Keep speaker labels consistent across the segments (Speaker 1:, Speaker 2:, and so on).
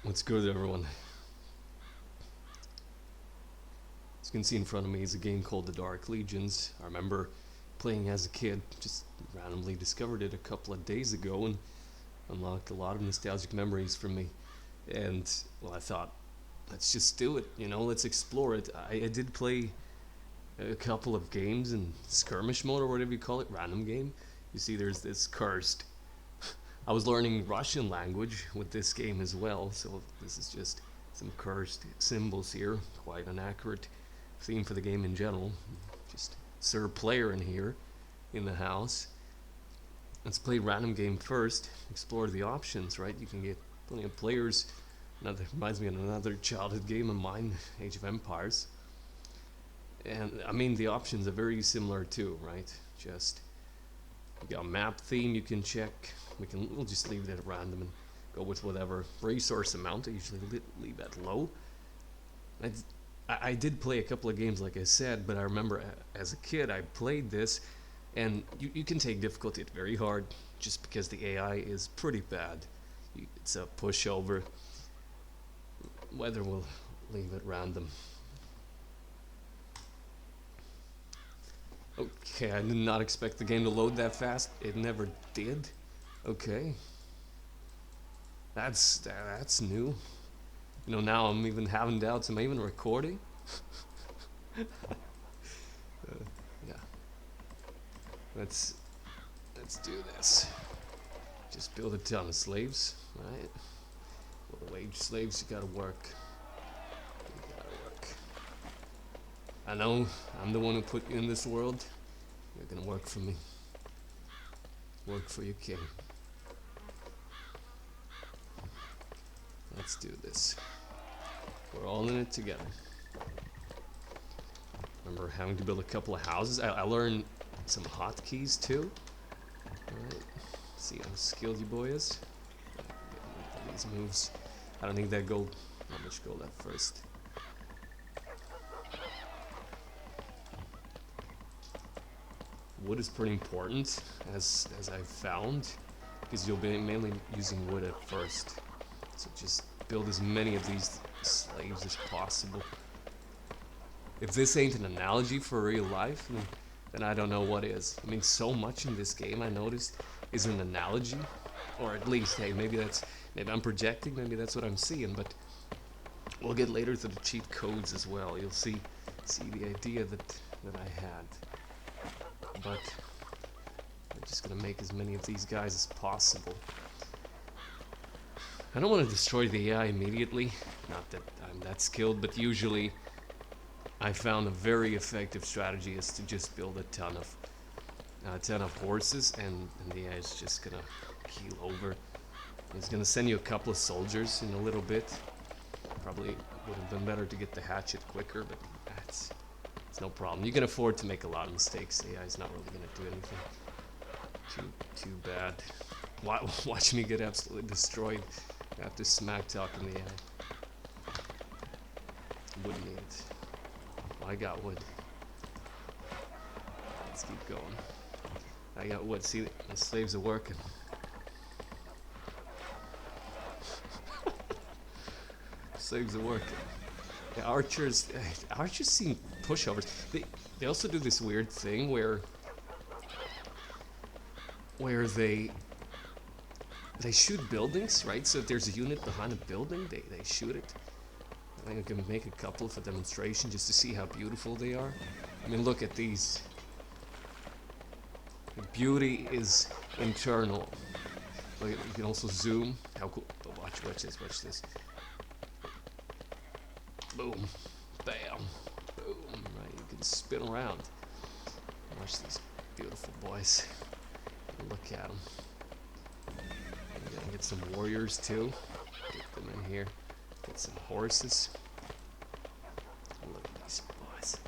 Speaker 1: What's good, everyone? As you can see in front of me is a game called The Dark Legions. I remember playing as a kid, just randomly discovered it a couple of days ago and unlocked a lot of nostalgic memories for me. And, well, I thought, let's just do it, let's explore it. I did play a couple of games in skirmish mode or whatever you call it, random game. You see, there's this cursed. I was learning Russian language with this game as well, so this is just some cursed symbols here, quite inaccurate theme for the game in general. Just Sir Player in here in the house. Let's play random game first, explore the options, right? You can get plenty of players. Another reminds me of another childhood game of mine, Age of Empires. And I mean the options are very similar too, right? Just you got a map theme you can check. We'll just leave it at random and go with whatever resource amount. I usually leave that low. I did play a couple of games, like I said, but I remember as a kid I played this, and you can take difficulty at very hard just because the AI is pretty bad. It's a pushover. Weather will leave it random. Okay, I did not expect the game to load that fast. It never did. Okay, that's new. Now I'm even having doubts. Am I even recording? Yeah, let's do this. Just build a ton of slaves, right? Well, the wage slaves, you gotta work. You gotta work. I know I'm the one who put you in this world. You're gonna work for me. Work for your king. Let's do this. We're all in it together. Remember having to build a couple of houses. I learned some hotkeys too. Alright. See how skilled you boy is. These moves. I don't need that gold. How much gold at first? Wood is pretty important, as I've found, because you'll be mainly using wood at first. So just build as many of these slaves as possible. If this ain't an analogy for real life, then I don't know what is. I mean, so much in this game I noticed is an analogy, or at least, hey, maybe I'm projecting, maybe that's what I'm seeing. But we'll get later to the cheat codes as well. You'll see the idea that I had. But I'm just gonna make as many of these guys as possible. I don't want to destroy the AI immediately, not that I'm that skilled, but usually I found a very effective strategy is to just build a ton of horses, and the AI is just gonna keel over. He's gonna send you a couple of soldiers in a little bit. Probably would have been better to get the hatchet quicker, but it's no problem. You can afford to make a lot of mistakes. AI is not really gonna do anything too bad. Watch me get absolutely destroyed after smack talking the AI. Wood needs. I got wood. Let's keep going. I got wood. See, the slaves are working. Slaves are working. The archers seem pushovers. They also do this weird thing where they shoot buildings, right? So if there's a unit behind a building, they shoot it. I think I can make a couple for demonstration just to see how beautiful they are. I mean, look at these. The beauty is internal. You can also zoom. How cool. But watch this. Boom. Bam. Boom. Right, you can spin around. Watch these beautiful boys. Look at them. I'm gonna get some warriors too. Get them in here. Get some horses. Look at these boys.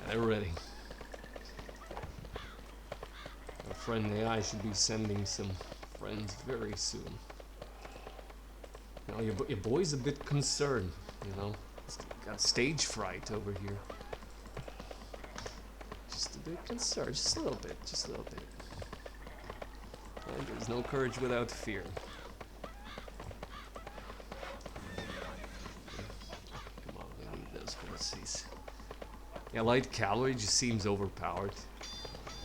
Speaker 1: They're ready. Our friend AI should be sending some friends very soon. Now your boy's a bit concerned, He's got stage fright over here. Just a bit concerned, just a little bit. And there's no courage without fear. Yeah, light cavalry just seems overpowered.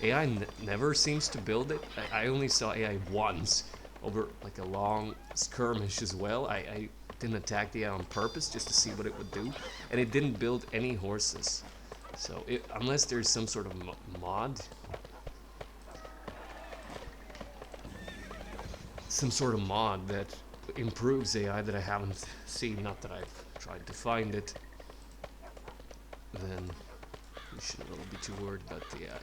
Speaker 1: AI never seems to build it. I only saw AI once over like a long skirmish as well. I didn't attack the AI on purpose just to see what it would do, and it didn't build any horses. So unless there's some sort of mod, that improves AI that I haven't seen, not that I've tried to find it, then you shouldn't really be too worried about the AI.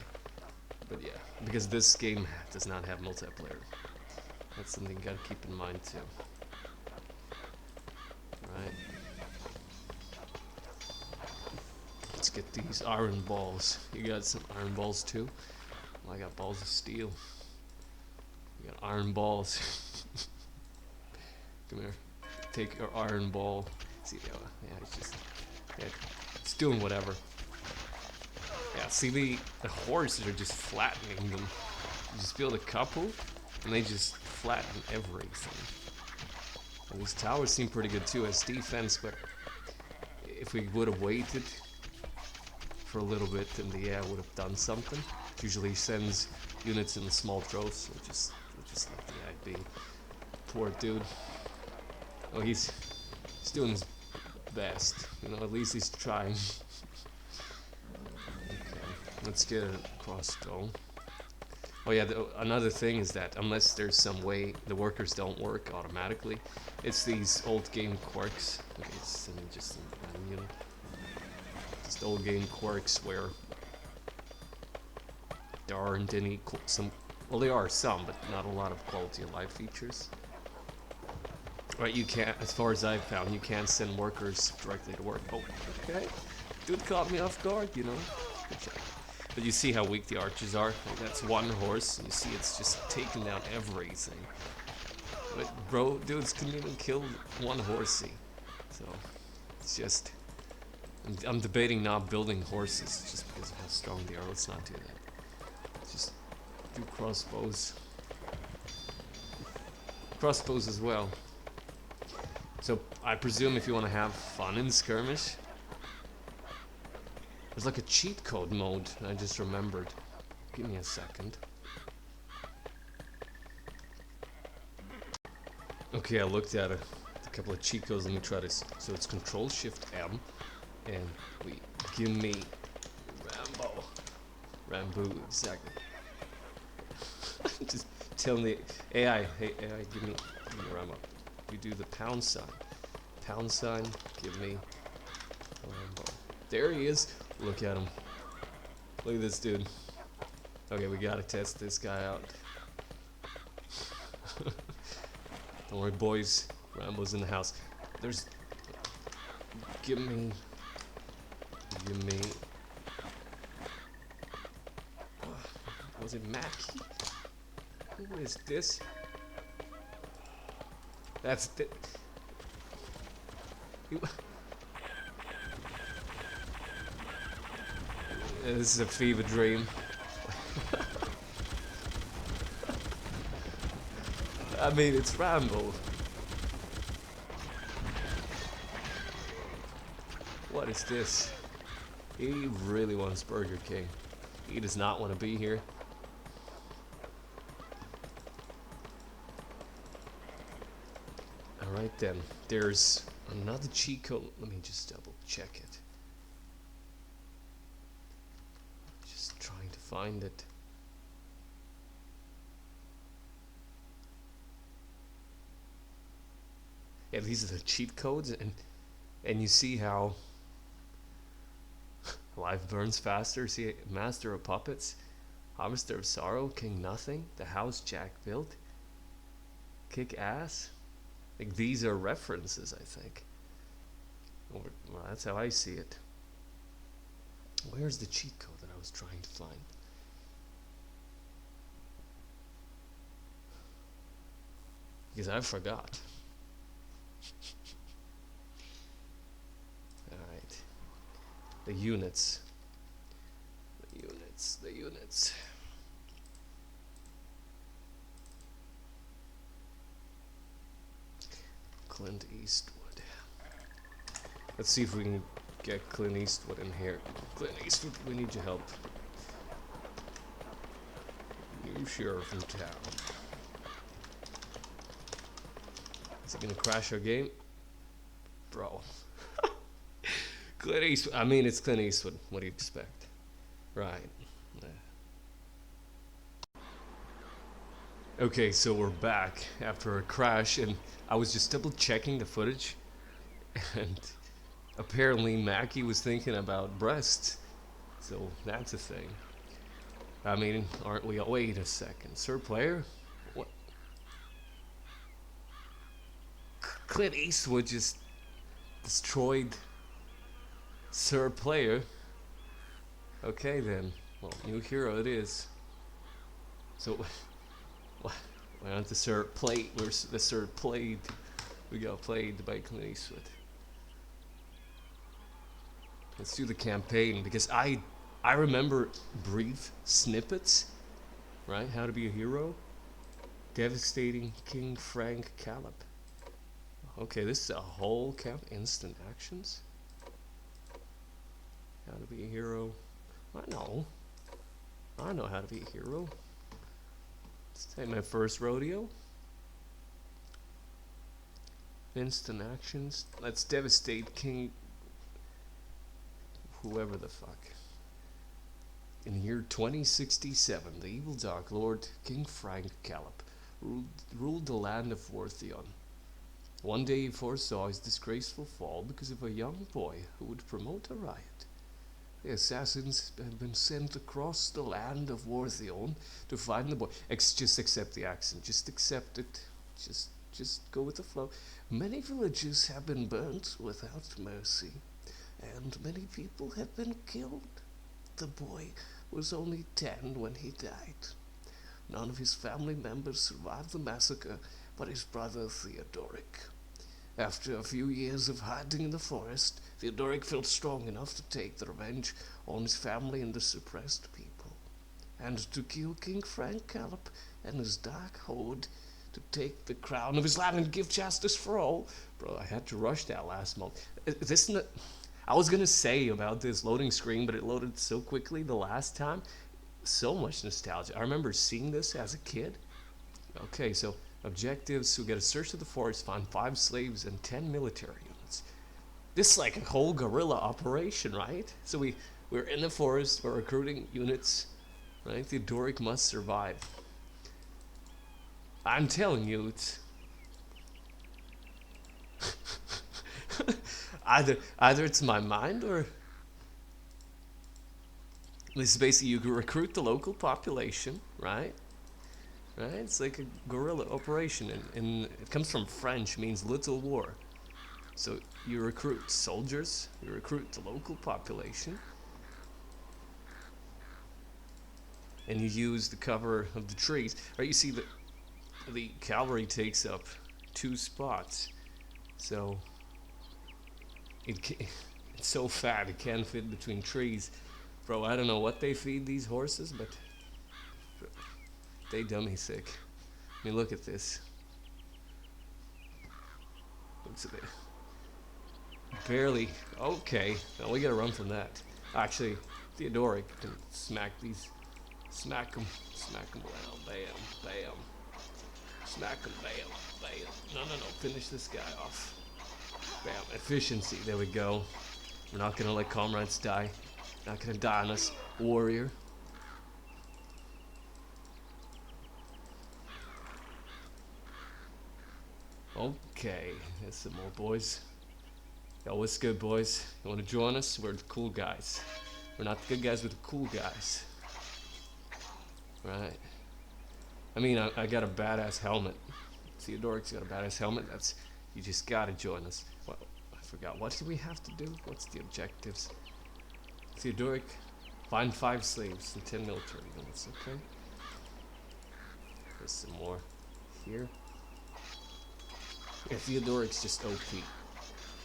Speaker 1: But yeah, because this game does not have multiplayer. That's something you gotta keep in mind too. Right. Let's get these iron balls. You got some iron balls too? Well, I got balls of steel. You got iron balls. Come here. Take your iron ball. See, yeah, it's doing whatever. Yeah, see the horses are just flattening them. You just build a couple, and they just flatten everything. And these towers seem pretty good too as defense, but if we would have waited for a little bit, then the AI would have done something. It usually sends units in small droves, so just let the AI be. Poor dude. Oh, he's doing his best. You know, at least he's trying. Let's get a crossbow. Oh yeah, another thing is that unless there's some way the workers don't work automatically, it's these old game quirks. Okay, just just old game quirks where there aren't any well, there are some, but not a lot of quality of life features. Right, you can't, as far as I've found, you can't send workers directly to work. Oh, okay. Dude caught me off guard, you know. Good job. But you see how weak the archers are? Like, that's one horse, and you see it's just taking down everything. But bro, dudes couldn't even kill one horsey. So, it's just... I'm debating not building horses just because of how strong they are. Let's not do that. Just do crossbows. Crossbows as well. So, I presume if you want to have fun in skirmish, there's like a cheat code mode, I just remembered. Give me a second. Okay, I looked at a couple of cheat codes. Let me try this. So it's Control Shift M, and we give me Rambo, exactly. Just tell the AI, hey AI, give me Rambo. We do the pound sign, give me Rambo. There he is. Look at him. Look at this dude. Okay, we gotta test this guy out. Don't worry, boys. Rambo's in the house. There's... Give me... Was it Mackie? Who is this? That's... This is a fever dream. I mean, it's Rambo. What is this? He really wants Burger King. He does not want to be here. Alright then. There's another cheat code. Let me just double check it. Just trying to find it. Yeah, these are the cheat codes, and you see how life burns faster. See, Master of Puppets, Harvester of Sorrow, King Nothing, The House Jack Built, Kick Ass. Like, these are references, I think. Well, that's how I see it. Where's the cheat code that I was trying to find? Because I forgot. Alright. The units. The units. Clint Eastwood. Let's see if we can get Clint Eastwood in here. Clint Eastwood, we need your help. New sheriff in town. Is he gonna crash our game? Bro. Clint Eastwood. I mean, it's Clint Eastwood. What do you expect? Right. Okay, so we're back after a crash, and I was just double checking the footage, and apparently Mackie was thinking about breasts. So that's a thing. I mean, aren't we? Wait a second, Sir Player? What? Clint Eastwood just destroyed Sir Player. Okay then. Well, new hero it is. So, why aren't the Sir played? Where's the Sir played? We got played by Clint Eastwood. Let's do the campaign because I remember brief snippets, right? How to be a hero. Devastating King Frank Callip. Okay, this is a whole camp. Instant actions. How to be a hero. I know how to be a hero. Let's take my first rodeo. Instant actions. Let's devastate King whoever the fuck. In year 2067, the evil Dark Lord, King Frank Callip, ruled the land of Worthion. One day he foresaw his disgraceful fall because of a young boy who would promote a riot. The assassins had been sent across the land of Worthion to find the boy. Just accept the accent. Just accept it. Just go with the flow. Many villages have been burnt without mercy, and many people have been killed. The boy was only 10 when he died. None of his family members survived the massacre but his brother Theodoric. After a few years of hiding in the forest, Theodoric felt strong enough to take the revenge on his family and the suppressed people, and to kill King Frank Callip and his dark horde, to take the crown of his land and give justice for all. Bro, I had to rush that last month. I was gonna say about this loading screen, but it loaded so quickly the last time. So much nostalgia. I remember seeing this as a kid. Okay, so objectives: we gotta search the forest, find 5 slaves and 10 military units. This is like a whole guerrilla operation, right? So we're in the forest, we're recruiting units, right? Theodoric must survive. I'm telling you, it's either it's my mind or this is basically you recruit the local population, right? Right? It's like a guerrilla operation, and it comes from French, means little war. So you recruit soldiers, you recruit the local population, and you use the cover of the trees. Right? You see the cavalry takes up 2 spots, so it's so fat it can't fit between trees. Bro, I don't know what they feed these horses, but they dummy sick. I mean, look at this. Looks at it. Barely. Okay. Now we gotta run from that. Actually, Theodoric can smack these. Smack them. Smack them. Bam. Bam. Smack them. Bam. Bam. No. Finish this guy off. Bam. Efficiency. There we go. We're not gonna let comrades die. Not gonna die on us. Warrior. Okay, there's some more boys. Yo, what's good, boys? You want to join us? We're the cool guys. We're not the good guys, we're the cool guys. Right. I mean, I got a badass helmet. Theodoric's got a badass helmet. You just gotta join us. Well, I forgot. What do we have to do? What's the objectives? Theodoric, find 5 slaves and 10 military units, okay? There's some more here. Yeah, Theodoric's just OP.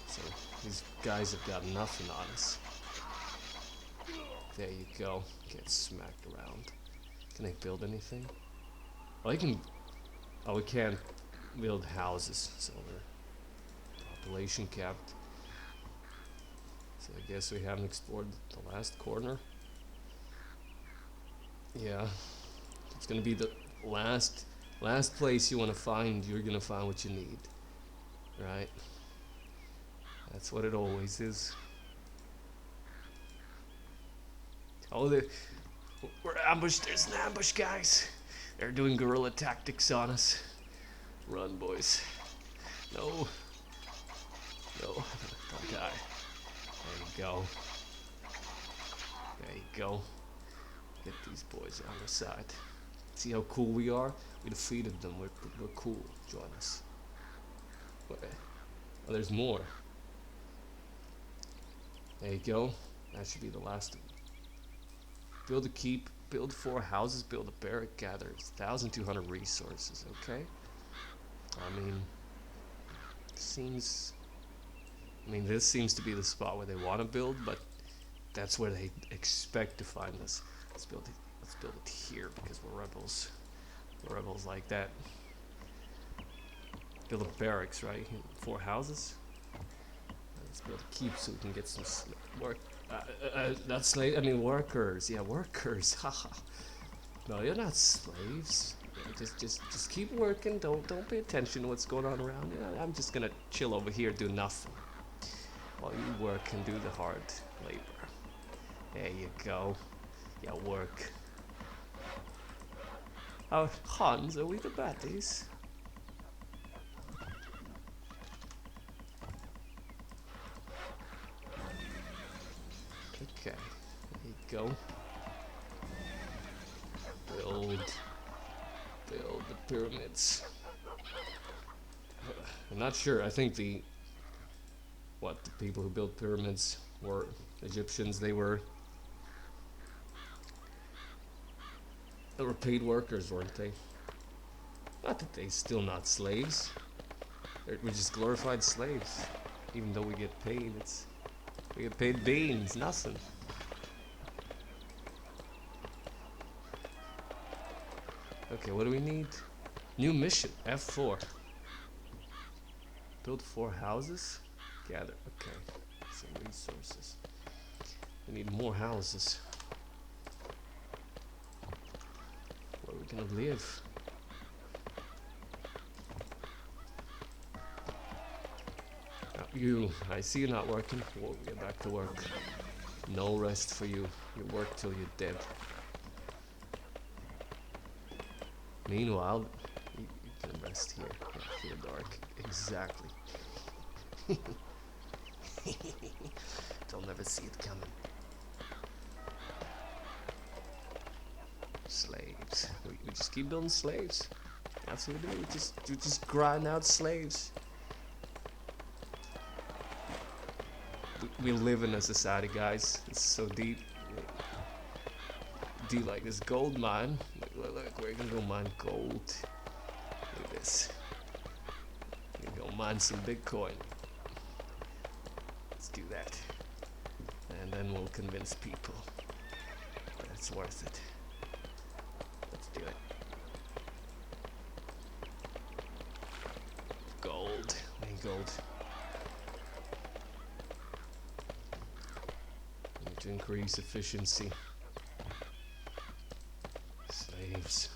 Speaker 1: So these guys have got nothing on us. There you go. Get smacked around. Can I build anything? Oh, I can. Oh, we can't build houses. So we're population capped. So I guess we haven't explored the last corner. Yeah, it's gonna be the last place you want to find. You're gonna find what you need, right? That's what it always is. Oh, we're ambushed. There's an ambush, guys. They're doing guerrilla tactics on us. Run, boys. No. No. Don't die. There you go. There you go. Get these boys on the side. See how cool we are? We defeated them. We're cool. Join us. Oh, there's more. There you go. That should be the last of them. Build a keep, build 4 houses, build a barrack, gather 1,200 resources, okay? This seems to be the spot where they want to build, but that's where they expect to find us. Let's build it here because we're rebels. We're rebels like that. Build a barracks, right? 4 houses. Let's build a keep so we can get some work. Not slave. I mean workers. Yeah, workers. Haha. No, you're not slaves. Yeah, just keep working. Don't pay attention to what's going on around. Yeah, I'm just gonna chill over here, do nothing, while you work and do the hard labor. There you go. Yeah, work. Oh, Hans, are we the baddies? Okay, there you go. Build the pyramids. I'm not sure. I think the people who built pyramids were Egyptians. They were paid workers, weren't they? Not that they're still not slaves. We're just glorified slaves. Even though we get paid, we get paid beans, nothing. Okay, what do we need? New mission, F4. Build 4 houses? Gather, okay. Some resources. We need more houses. Where are we gonna live? I see you not working. We'll get back to work. No rest for you. You work till you're dead. Meanwhile, you can rest here. Yeah, feel dark. Exactly. They'll never see it coming. Slaves. We just keep building slaves. That's what we do. We just grind out slaves. We live in a society, guys. It's so deep. Do you like this gold mine? Look, we're gonna go mine gold. Look at this. We're gonna go mine some Bitcoin. Let's do that. And then we'll convince people that it's worth it. Let's do it. Gold. We need gold. We need to increase efficiency. Slaves.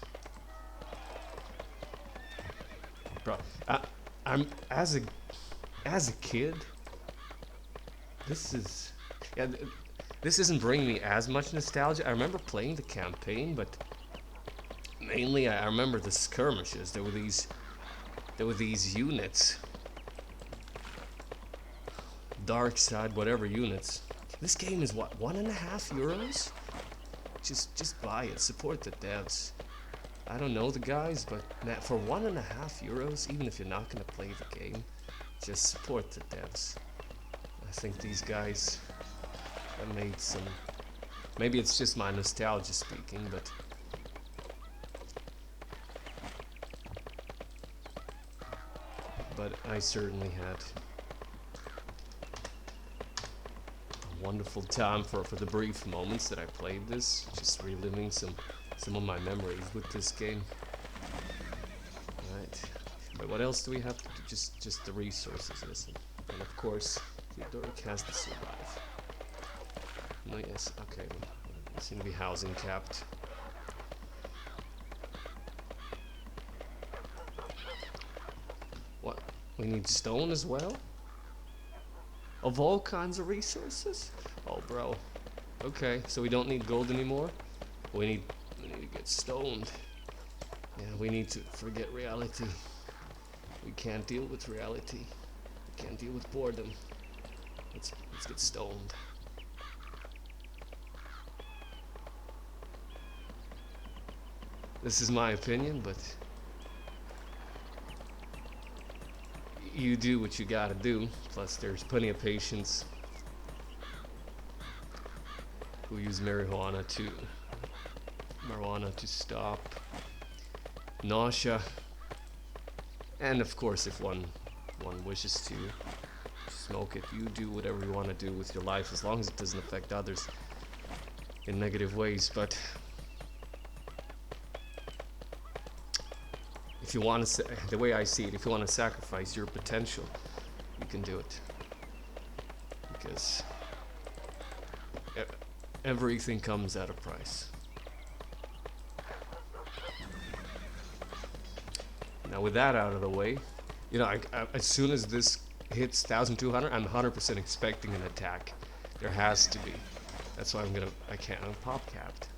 Speaker 1: Bro, I'm as a kid. This isn't bringing me as much nostalgia. I remember playing the campaign, but mainly I remember the skirmishes. There were these units, dark side, whatever units. This game is what, €1.50? Just buy it. Support the devs. I don't know the guys, but for €1.50, even if you're not gonna play the game, just support the devs. I think these guys have made some. Maybe it's just my nostalgia speaking, but I certainly had a wonderful time for the brief moments that I played this. Just reliving some of my memories with this game. Right. But what else do we have to do? Just the resources, listen. And of course, Theodoric has to survive. No, yes, okay. We seem to be housing capped. What? We need stone as well? Of all kinds of resources? Oh, bro. Okay, so we don't need gold anymore? We need to get stoned. Yeah, we need to forget reality. We can't deal with reality. We can't deal with boredom. Let's get stoned. This is my opinion, but you do what you gotta do. Plus, there's plenty of patients who use marijuana to stop nausea, and of course, if one wishes to smoke it, you do whatever you want to do with your life, as long as it doesn't affect others in negative ways. But if you want to, the way I see it, if you want to sacrifice your potential, you can do it, because everything comes at a price. Now, with that out of the way, you know, as soon as this hits 1,200, I'm 100% expecting an attack. There has to be. That's why I'm pop capped.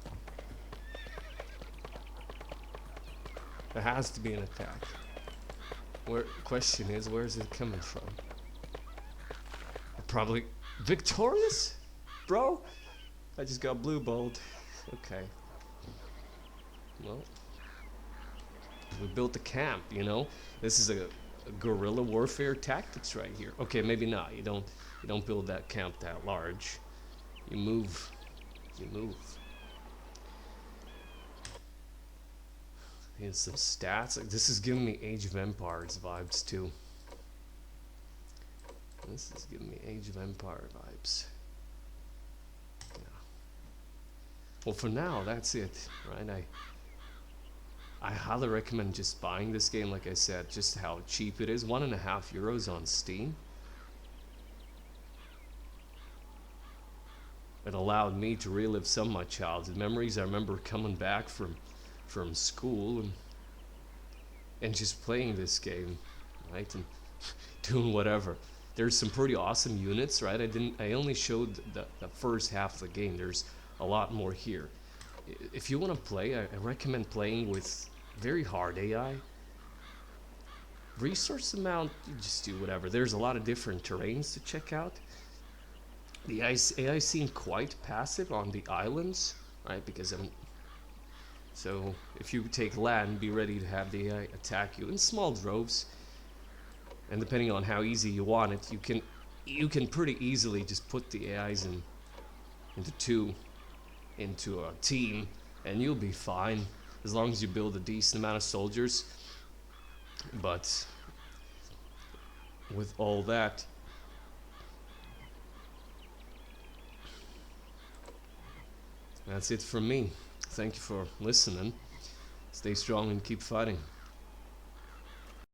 Speaker 1: There has to be an attack. Question is, where is it coming from? Probably victorious? Bro? I just got blue balled. Okay. Well, we built a camp, you know? This is a guerrilla warfare tactics right here. Okay, maybe not. You don't build that camp that large. You move. You move. Here's some stats. This is giving me Age of Empires vibes too. This is giving me Age of Empire vibes. Yeah. Well, for now, that's it, right? I highly recommend just buying this game, like I said, just how cheap it is. €1.50 on Steam. It allowed me to relive some of my childhood memories. I remember coming back from school and just playing this game, right? And doing whatever. There's some pretty awesome units, right? I only showed the first half of the game. There's a lot more here. If you want to play, I recommend playing with very hard AI. Resource amount, you just do whatever. There's a lot of different terrains to check out. The AI seemed quite passive on the islands, right? Because so if you take land, be ready to have the AI attack you in small droves. And depending on how easy you want it, you can pretty easily just put the AIs into a team, and you'll be fine as long as you build a decent amount of soldiers. But with all that, that's it from me. Thank you for listening. Stay strong and keep fighting.